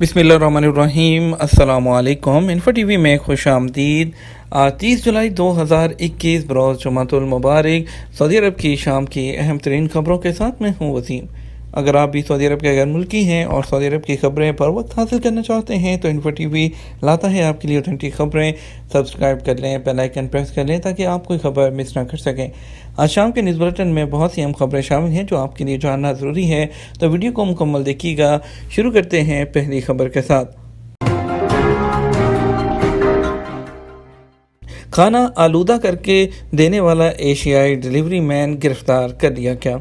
बिस्मिल्लाहिर्रहमानिर्रहीम। अस्सलाम वालेकुम। इन्फो टीवी में खुश आमदीद। 30 जुलाई 2021 बरोज़ जुमातुल मुबारक सऊदी अरब की शाम की अहम तरीन खबरों के साथ मैं हूँ वसीम। अगर आप भी सऊदी अरब के गैर मुल्की हैं और सऊदी अरब की खबरें पर वक्त हासिल करना चाहते हैं तो इन्फो टीवी लाता है आपके लिए ऑथेंटिक खबरें। सब्सक्राइब कर लें, बेल आइकन प्रेस कर लें ताकि आप कोई खबर मिस ना कर सकें। आज शाम के न्यूज़ बुलेटिन में बहुत सी अहम खबरें शामिल हैं जो आपके लिए जानना ज़रूरी है, तो वीडियो को मुकम्मल देखिएगा। शुरू करते हैं पहली खबर के साथ। खाना आलूदा करके देने वाला एशियाई डिलीवरी मैन गिरफ्तार कर लिया गया।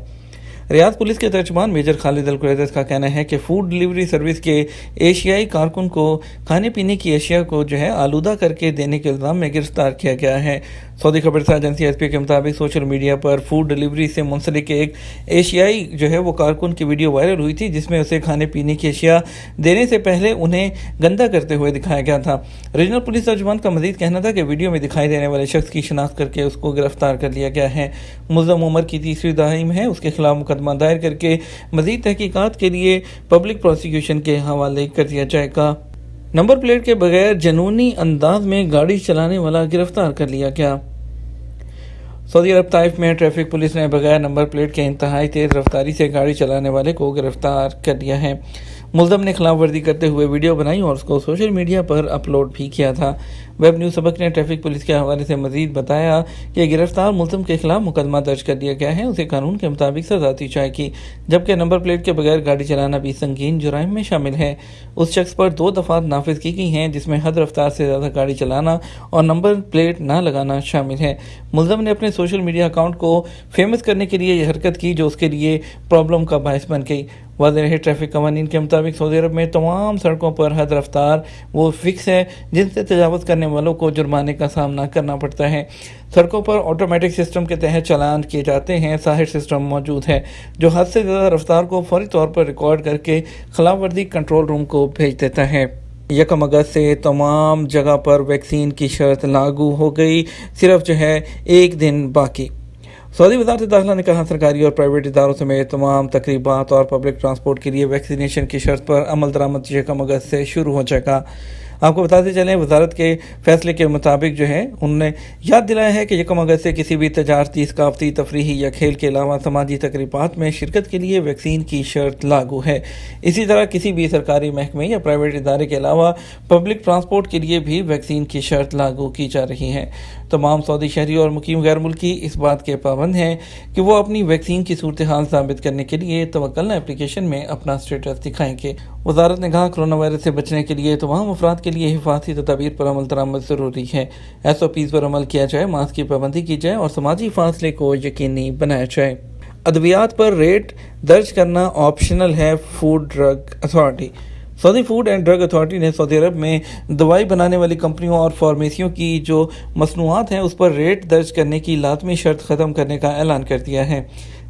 रियाद पुलिस के तर्जुमान मेजर खालिद अल कुरैशी का कहना है कि फूड डिलीवरी सर्विस के एशियाई कारकुन को खाने पीने की अशिया को आलूदा करके देने के इल्ज़ाम में गिरफ्तार किया गया है। सऊदी खबरसार एजेंसी एसपी के मुताबिक सोशल मीडिया पर फूड डिलीवरी से मुंसलिक एक एशियाई वो कारकुन की वीडियो वायरल हुई थी, जिसमें उसे खाने पीने की अशिया देने से पहले उन्हें गंदा करते हुए दिखाया गया था। रीजनल पुलिस तर्जुमान का मजीद कहना था कि वीडियो में दिखाई देने वाले शख्स की शिनाख्त करके उसको गिरफ्तार कर लिया गया है। मुल्ज़म उम्र की तीसरी दहाई में है। उसके खिलाफ मुकदमा दायर करके मजीद तहकीकात के लिए पब्लिक प्रोसिक्यूशन के हवाले कर दिया जाएगा। नंबर प्लेट के बगैर जनूनी अंदाज में गाड़ी चलाने वाला गिरफ्तार कर लिया गया। सऊदी अरब ताइफ में ट्रैफिक पुलिस ने बगैर नंबर प्लेट के इंतहाई तेज़ रफ्तारी से गाड़ी चलाने वाले को गिरफ्तार कर लिया है। मुल्ज़म ने खिलाफ वर्जी करते हुए वीडियो बनाई और उसको सोशल मीडिया पर अपलोड भी किया था। वेब न्यूज़ सबक ने ट्रैफिक पुलिस के हवाले से मजीद बताया कि गिरफ्तार मुल्ज़म के खिलाफ मुकदमा दर्ज कर दिया गया है। उसे कानून के मुताबिक सजा दी जाएगी, जबकि नंबर प्लेट के बगैर गाड़ी चलाना भी संगीन जुराइम में शामिल है। उस शख्स पर 2 दफ़ात नाफिज की गई हैं, जिसमें हद रफ्तार से ज़्यादा गाड़ी चलाना और नंबर प्लेट ना लगाना शामिल है। मुल्ज़म ने अपने सोशल मीडिया अकाउंट को फेमस करने के लिए यह हरकत की जो उसके लिए प्रॉब्लम का बायस बन गई। वाज़ेह रहे ट्रैफिक कवानीन के मुताबिक सऊदी अरब में तमाम सड़कों पर हद रफ्तार वो फिक्स है जिनसे तजावज़ करने वालों को जुर्माने का सामना करना पड़ता है। सड़कों पर ऑटोमेटिक सिस्टम के तहत चालान किए जाते हैं। साहिर सिस्टम मौजूद है जो हद से ज़्यादा रफ्तार को फौरी तौर पर रिकॉर्ड करके खिलाफ वर्जी कंट्रोल रूम को भेज देता है। 1 अगस्त से तमाम जगह पर वैक्सीन की शर्त लागू हो गई, सिर्फ 1 दिन बाकी। सऊदी वज़ारत दाखिला ने कहा सरकारी और प्राइवेट इदारों समेत तमाम तकरीबात और पब्लिक ट्रांसपोर्ट के लिए वैक्सीनेशन की शर्त पर अमल दरामद 1 अगस्त से शुरू हो जाएगा। आपको बताते चलें, वजारत के फैसले के मुताबिक उन्होंने याद दिलाया है कि 1 अगस्त से किसी भी तजारती, सकाफती, तफरीही या खेल के अलावा समाजी तकरीबात में शिरकत के लिए वैक्सीन की शर्त लागू है। इसी तरह किसी भी सरकारी महकमे या प्राइवेट इदारे के अलावा पब्लिक ट्रांसपोर्ट के लिए भी वैक्सीन की शर्त लागू की जा रही है। तमाम सऊदी शहरी और मुकीम गैर मुल्की इस बात के पाबंद हैं कि वो अपनी वैक्सीन की सूरत हाल साबित करने के लिए तवक्कलना एप्लीकेशन में अपना स्टेटस दिखाएंगे। वजारत ने कहा कोरोना वायरस से बचने के लिए तमाम अफराद के लिए हिफाजती तदाबीर पर अमल दरामद ज़रूरी है। SOPs पर अमल किया जाए, मास्क की पाबंदी की जाए और समाजी फासले को यकीनी बनाया जाए। अद्वियात पर रेट दर्ज करना ऑप्शनल है। Food drug authority Saudi food and drug authority ने सऊदी अरब में दवाई बनाने वाली कंपनियों और फार्मेसियों की जो मसनूआत हैं उस पर रेट दर्ज करने की लाजमी शर्त ख़त्म करने का ऐलान कर दिया है।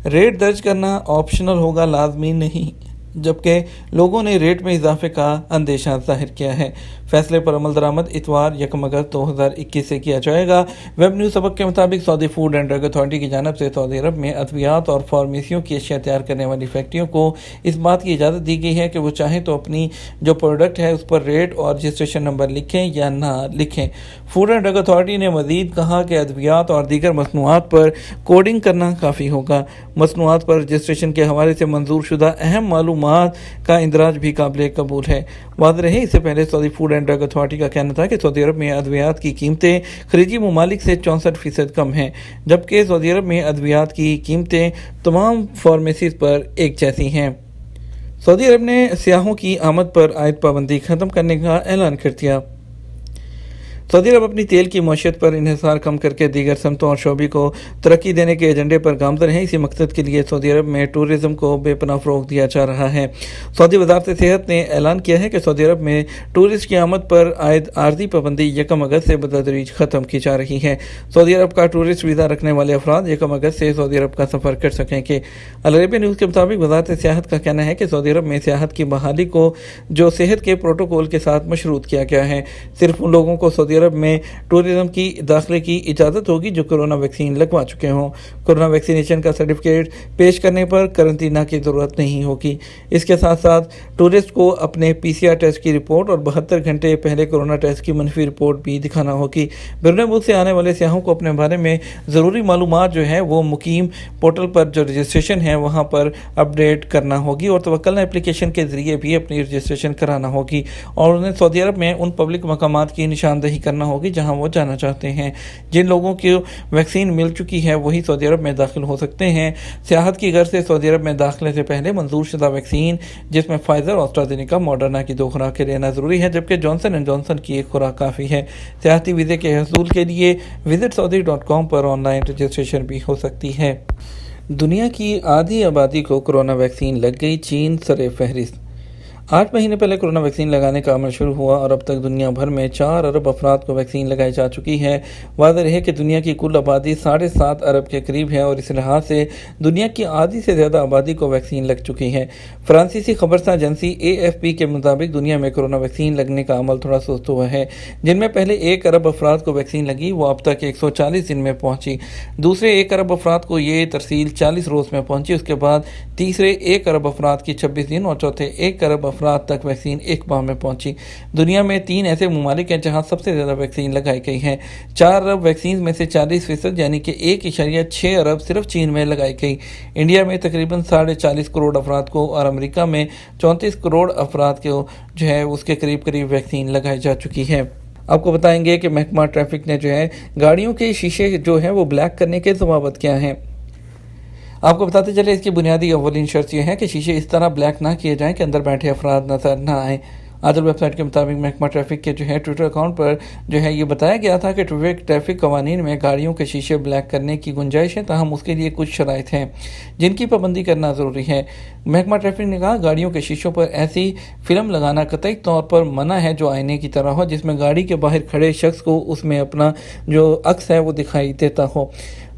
रेट दर्ज करना ऑप्शनल होगा, लाजमी नहीं, जबकि लोगों ने रेट में इजाफे का अंदेशा जाहिर किया है। फैसले पर अमल दरामद इतवार 1 अगस्त 2021 से किया जाएगा। वेब न्यूज़ सबक के मुताबिक Saudi food and drug authority की जानिब से सऊदी अरब में अद्वियात और फार्मेसियों की अशिया तैयार करने वाली फैक्ट्रियों को इस बात की इजाज़त दी गई है कि वो चाहें तो अपनी जो प्रोडक्ट है उस पर रेट और रजिस्ट्रेशन नंबर लिखें या ना लिखें। फूड एंड ड्रग अथॉरिटी ने मज़ीद कहा कि अद्वियात और दीगर मसनूआत पर कोडिंग करना काफ़ी होगा। मसनूआत पर रजिस्ट्रेशन के हवाले से मंजूर शुदा अहम मालूमात का इंदराज भी काबिल कबूल है। वाज़ेह रहे, इससे पहले Saudi food and drug authority का कहना था कि सऊदी अरब में अद्वियात की कीमतें खरीदी ममालिक से 64% कम हैं, जबकि सऊदी अरब में अद्वियात की कीमतें तमाम फार्मेसीज पर एक जैसी हैं। सऊदी अरब ने सियाहों की आमद पर आयद पाबंदी ख़त्म करने का ऐलान कर दिया। सऊदी अरब अपनी तेल की मईशत पर इन्हिसार कम करके दीगर समतों और शोबे को तरक्की देने के एजेंडे पर गामज़न है। इसी मकसद के लिए सऊदी अरब में टूरिज़्म को बेपनाह फ़रोग़ दिया जा रहा है। सऊदी वज़ारत सेहत ने ऐलान किया है कि सऊदी अरब में टूरिस्ट की आमद पर आयद आर्जी पाबंदी 1 अगस्त से बतदरीज ख़त्म की जा रही है। सऊदी अरब का टूरिस्ट वीज़ा रखने वाले अफराद 1 अगस्त से सऊदी अरब का सफ़र कर सकेंगे। अल अरबिया न्यूज़ के मुताबिक वज़ारत सियाहत का कहना है कि सऊदी अरब में सियाहत की बहाली को जो सेहत के प्रोटोकॉल के साथ मशरूत किया गया है। सिर्फ उन लोगों को सऊदी عرب میں ٹورزم کی داخلے کی اجازت ہوگی جو کورونا ویکسین لگوا چکے ہوں۔ کورونا ویکسینیشن کا سرٹیفکیٹ پیش کرنے پر قرنطینہ کی ضرورت نہیں ہوگی۔ اس کے ساتھ ساتھ ٹورسٹ کو اپنے PCR ٹیسٹ کی رپورٹ اور 72 گھنٹے پہلے کورونا ٹیسٹ کی منفی رپورٹ بھی دکھانا ہوگی۔ بیرون ملک سے آنے والے سیاحوں کو اپنے بارے میں ضروری معلومات جو ہے وہ مقیم پورٹل پر جو رجسٹریشن ہے وہاں پر اپڈیٹ کرنا ہوگی اور توکلنا اپلیکیشن کے ذریعے بھی اپنی رجسٹریشن کرانا ہوگی اور انہیں سعودی عرب میں ان پبلک مقامات کی نشاندہی کرنا ہوگی جہاں وہ جانا چاہتے ہیں۔ جن لوگوں کی ویکسین مل چکی ہے وہی سعودی عرب میں داخل ہو سکتے ہیں۔ سیاحت کی غرض سے سعودی عرب میں داخلے سے پہلے منظور شدہ ویکسین جس میں فائزر، آسٹرازینیکا، ماڈرنا کی 2 خوراکیں لینا ضروری ہے جبکہ جانسن اینڈ جانسن کی 1 خوراک کافی ہے۔ سیاحتی ویزے کے حصول کے لیے visitsaudi.com per on line registration بھی ہو سکتی ہے۔ دنیا کی آدھی آبادی کو کورونا ویکسین لگ گئی، چین سر فہرست۔ 8 مہینے پہلے کورونا ویکسین لگانے کا عمل شروع ہوا اور اب تک دنیا بھر میں 4 ارب افراد کو ویکسین لگائی جا چکی ہے۔ واضح ہے کہ دنیا کی کل آبادی 7.5 ارب کے قریب ہے اور اس لحاظ سے دنیا کی آدھی سے زیادہ آبادی کو ویکسین لگ چکی ہے۔ فرانسیسی خبرساں ایجنسی AFP کے مطابق دنیا میں کورونا ویکسین لگنے کا عمل تھوڑا سست ہوا ہے۔ جن میں پہلے 1 ارب افراد کو ویکسین لگی وہ اب تک 140 دن میں پہنچی، دوسرے 1 ارب افراد کو یہ ترسیل 40 روز میں پہنچی، اس کے بعد تیسرے 1 ارب افراد کی 26 دن اور چوتھے 1 ارب افراد تک ویکسین 1 ماہ میں پہنچی۔ دنیا میں 3 ایسے ممالک ہیں جہاں سب سے زیادہ ویکسین لگائی گئی ہیں۔ 4 ارب ویکسین میں سے 40% یعنی کہ 1.6 ارب صرف چین میں لگائی گئی۔ انڈیا میں تقریباً 40.5 کروڑ افراد کو اور امریکہ میں 34 کروڑ افراد کو جو ہے اس کے قریب ویکسین لگائی جا چکی ہے۔ آپ کو بتائیں گے کہ محکمہ ٹریفک نے جو ہے گاڑیوں کے شیشے جو ہیں وہ بلیک کرنے کے ضوابط کیا ہیں۔ آپ کو بتاتے چلے اس کی بنیادی اولین شرط یہ ہے کہ شیشے اس طرح بلیک نہ کیے جائیں کہ اندر بیٹھے افراد نظر نہ آئیں۔ عادل ویب سائٹ کے مطابق محکمہ ٹریفک کے جو ہے ٹویٹر اکاؤنٹ پر جو ہے یہ بتایا گیا تھا کہ ٹریفک قوانین میں گاڑیوں کے شیشے بلیک کرنے کی گنجائش ہے، تاہم اس کے لیے کچھ شرائط ہیں جن کی پابندی کرنا ضروری ہے۔ محکمہ ٹریفک نے کہا گاڑیوں کے شیشوں پر ایسی فلم لگانا قطعی طور پر منع ہے جو آئینے کی طرح ہو، جس میں گاڑی کے باہر کھڑے شخص کو اس میں اپنا جو عکس ہے وہ دکھائی دیتا ہو۔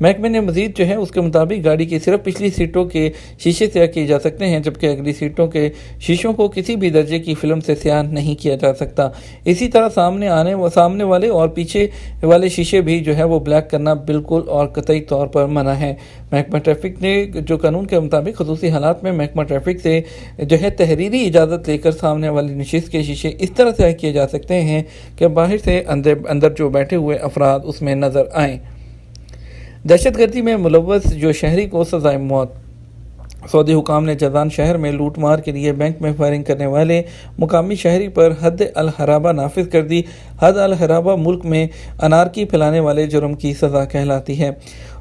محکمے نے مزید جو ہے اس کے مطابق گاڑی کی صرف پچھلی سیٹوں کے شیشے سیاہ کیے جا سکتے ہیں جبکہ اگلی سیٹوں کے شیشوں کو کسی بھی درجے کی فلم سے سیاہ نہیں کیا جا سکتا۔ اسی طرح سامنے والے اور پیچھے والے شیشے بھی جو ہے وہ بلیک کرنا بالکل اور قطعی طور پر منع ہے۔ محکمہ ٹریفک نے جو قانون کے مطابق خصوصی حالات میں محکمہ ٹریفک سے جو ہے تحریری اجازت لے کر سامنے والی نشست کے شیشے اس طرح سیاہ کیے جا سکتے ہیں کہ باہر سے اندر جو بیٹھے ہوئے افراد اس میں نظر آئیں۔ دہشت گردی میں ملوث جو شہری کو سزائے موت۔ سعودی حکام نے جازان شہر میں لوٹ مار کے لیے بینک میں فائرنگ کرنے والے مقامی شہری پر حد الحرابہ نافذ کر دی۔ حد الحرابہ ملک میں انارکی پھیلانے والے جرم کی سزا کہلاتی ہے۔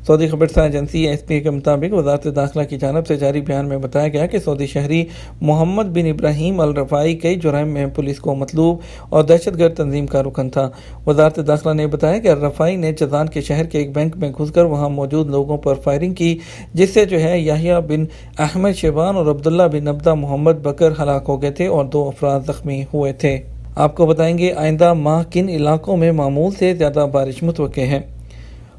سعودی خبرساں ایجنسی AFP کے مطابق وزارت داخلہ کی جانب سے جاری بیان میں بتایا گیا کہ سعودی شہری محمد بن ابراہیم الرفاعی کئی جرائم میں پولیس کو مطلوب اور دہشت گرد تنظیم کا رکن تھا۔ وزارت داخلہ نے بتایا کہ الرفاعی نے جازان کے شہر کے ایک بینک میں گھس کر وہاں موجود لوگوں پر فائرنگ کی، جس سے جو ہے یحییٰ بن احمد شیبان اور عبداللہ بن عبدہ محمد بکر ہلاک ہو گئے تھے اور 2 افراد زخمی ہوئے تھے۔ آپ کو بتائیں گے آئندہ ماہ کن علاقوں میں معمول سے زیادہ بارش متوقع ہے۔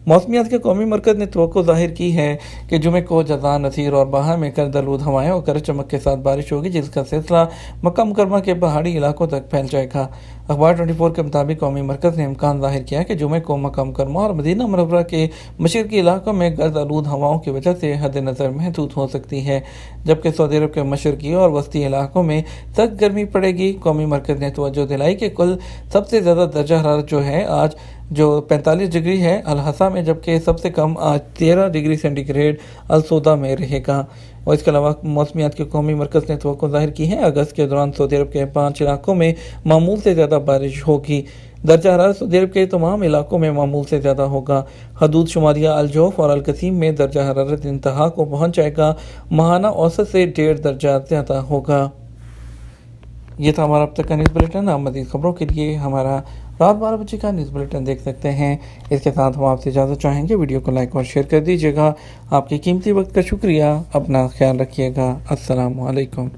موسمیات کے قومی مرکز نے توقع ظاہر کی ہے کہ جمعے کو جازان، نصیر اور باہا میں گرد آلود ہوائیں اور گرج چمک کے ساتھ بارش ہوگی جس کا سلسلہ مکہ مکرمہ کے پہاڑی علاقوں تک پھیل جائے گا۔ اخبار 24 کے مطابق قومی مرکز نے امکان ظاہر کیا کہ جمعے کو مکہ مکرمہ اور مدینہ منورہ کے مشرقی علاقوں میں گرد آلود ہواؤں کی وجہ سے حد نظر محدود ہو سکتی ہے، جبکہ سعودی عرب کے مشرقی اور وسطی علاقوں میں سخت گرمی پڑے گی۔ قومی مرکز نے توجہ دلائی کہ کل سب سے زیادہ درجہ حرارت جو ہے آج جو 45 ڈگری ہے الحسا میں، جبکہ سب سے کم آج 13 ڈگری سینٹی گریڈ السودہ میں رہے گا۔ اور اس کے علاوہ موسمیات کے قومی مرکز نے توقع ظاہر کی ہے اگست کے دوران سعودی عرب کے 5 علاقوں میں معمول سے زیادہ بارش ہوگی۔ درجہ حرارت سعودی عرب کے تمام علاقوں میں معمول سے زیادہ ہوگا۔ حدود شمالیہ الجوف اور القصیم میں درجہ حرارت انتہا کو پہنچ جائے گا، ماہانہ اوسط سے 1.5 درجہ زیادہ ہوگا۔ یہ تھا ہمارا اب تک کا نیوز بلیٹن۔ آپ مزید خبروں کے لیے ہمارا رات 12 بجے کا نیوز بلیٹن دیکھ سکتے ہیں۔ اس کے ساتھ ہم آپ سے اجازت چاہیں گے، ویڈیو کو لائک اور شیئر کر دیجیے گا۔ آپ کے قیمتی وقت کا شکریہ، اپنا خیال رکھیے گا۔ السلام علیکم۔